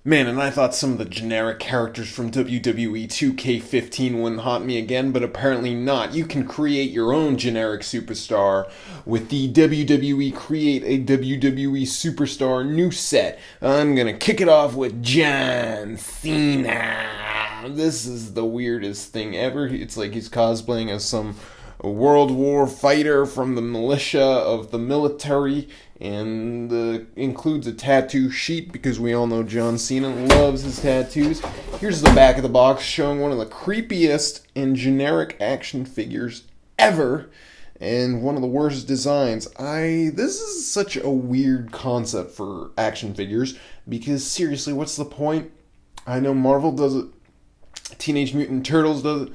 Man, and I thought some of the generic characters from WWE 2K15 wouldn't haunt me again, but apparently not. You can create your own generic superstar with the WWE Create a WWE Superstar new set. I'm gonna kick it off with John Cena. This is the weirdest thing ever. It's like he's cosplaying as some World War fighter from the militia of the military, and includes a tattoo sheet because we all know John Cena loves his tattoos. Here's the back of the box showing one of the creepiest and generic action figures ever, and one of the worst designs. This is such a weird concept for action figures because seriously, what's the point? I know Marvel does it, Teenage Mutant Turtles does it,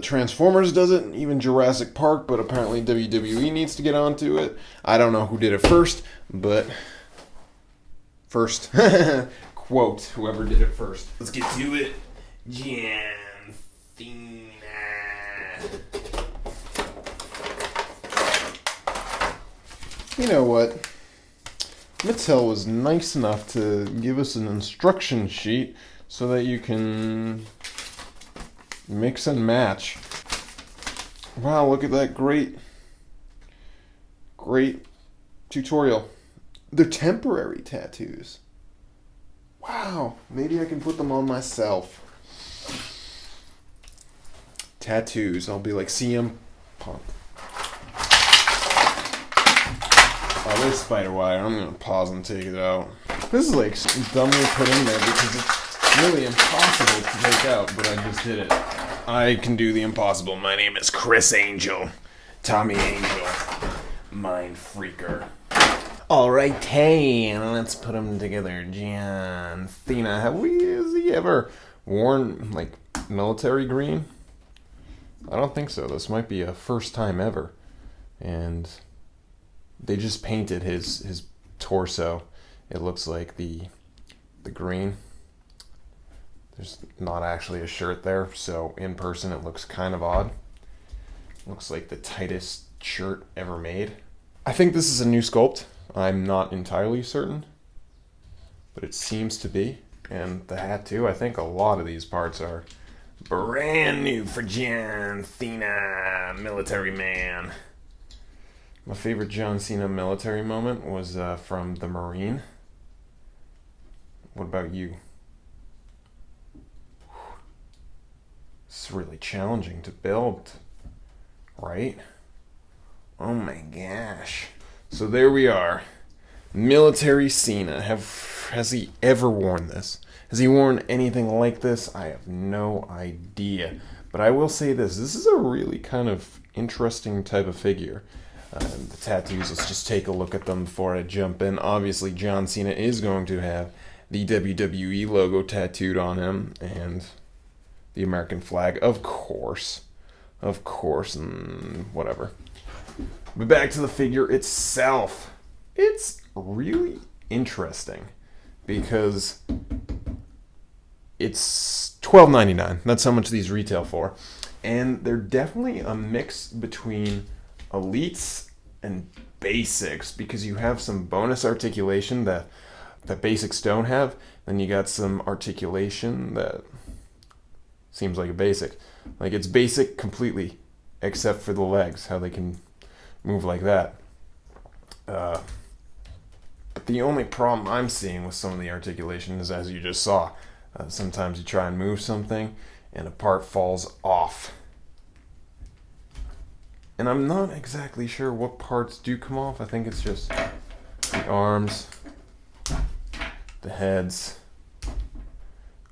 Transformers does it, even Jurassic Park, but apparently WWE needs to get onto it. I don't know who did it first, but first. Quote, whoever did it first. Let's get to it. John Cena. You know what? Mattel was nice enough to give us an instruction sheet so that you can mix and match. Wow, look at that great tutorial. They're temporary tattoos. Wow, maybe I can put them on myself. Tattoos, I'll be like CM Punk. Oh, there's spider wire. I'm gonna pause and take it out. This is like dumbly put in there because it's really impossible to take out, but I just did it. I can do the impossible. My name is Chris Angel. Tommy Angel. Mind freaker. Alright, hey, let's put them together. John Cena. Has he ever worn, like, military green? I don't think so. This might be a first time ever. And they just painted his torso. It looks like the green. There's not actually a shirt there, so in person it looks kind of odd. Looks like the tightest shirt ever made. I think this is a new sculpt. I'm not entirely certain, but it seems to be. And the hat too. I think a lot of these parts are brand new for John Cena, military man. My favorite John Cena military moment was from the Marine. What about you? It's really challenging to build, right? Oh my gosh. So there we are. Military Cena. Has he ever worn this? Has he worn anything like this? I have no idea. But I will say this. This is a really kind of interesting type of figure. The tattoos, let's just take a look at them before I jump in. Obviously, John Cena is going to have the WWE logo tattooed on him, and the American flag, of course, and whatever. But back to the figure itself. It's really interesting because it's $12.99. That's how much these retail for. And they're definitely a mix between elites and basics because you have some bonus articulation that basics don't have. Then you got some articulation that seems like a basic. Like it's basic completely, except for the legs, how they can move like that. But the only problem I'm seeing with some of the articulation is, as you just saw, sometimes you try and move something and a part falls off. And I'm not exactly sure what parts do come off. I think it's just the arms, the heads.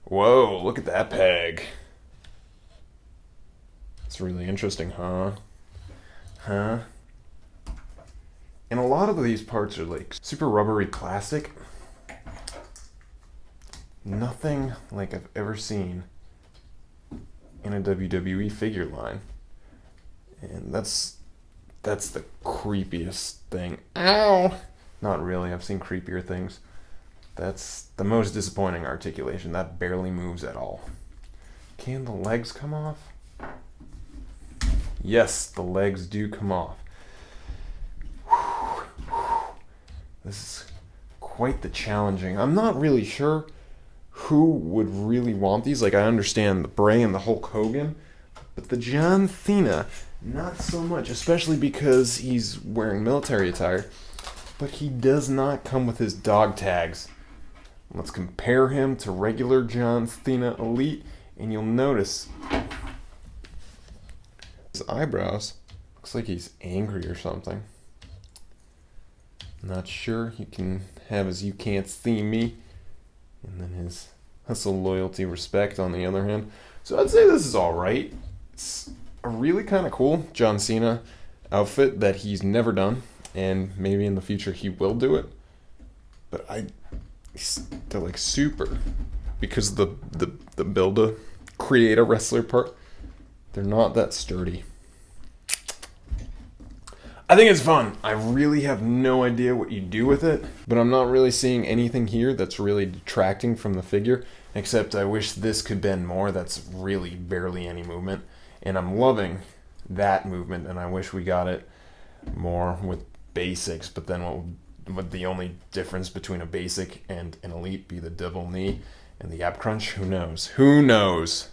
Whoa, look at that peg. It's really interesting, huh? And a lot of these parts are like super rubbery plastic. Nothing like I've ever seen in a WWE figure line. And that's the creepiest thing. Ow! Not really, I've seen creepier things. That's the most disappointing articulation. That barely moves at all. Can the legs come off? Yes, the legs do come off. This is quite the challenging. I'm not really sure who would really want these? Like, I understand the Bray and the Hulk Hogan, but the John Cena, not so much, especially because he's wearing military attire, but he does not come with his dog tags. Let's compare him to regular John Cena Elite, and you'll notice his eyebrows. Looks like he's angry or something. Not sure. He can have his "you can't see me," and then his hustle, loyalty, respect on the other hand. So I'd say this is alright. It's a really kind of cool John Cena outfit that he's never done, and maybe in the future he will do it. But they're like super, because the build to create a wrestler part, they're not that sturdy. I think it's fun. I really have no idea what you do with it, but I'm not really seeing anything here that's really detracting from the figure, except I wish this could bend more. That's really barely any movement, and I'm loving that movement, and I wish we got it more with basics. But then what would the only difference between a basic and an elite be? The double knee and the ab crunch? Who knows?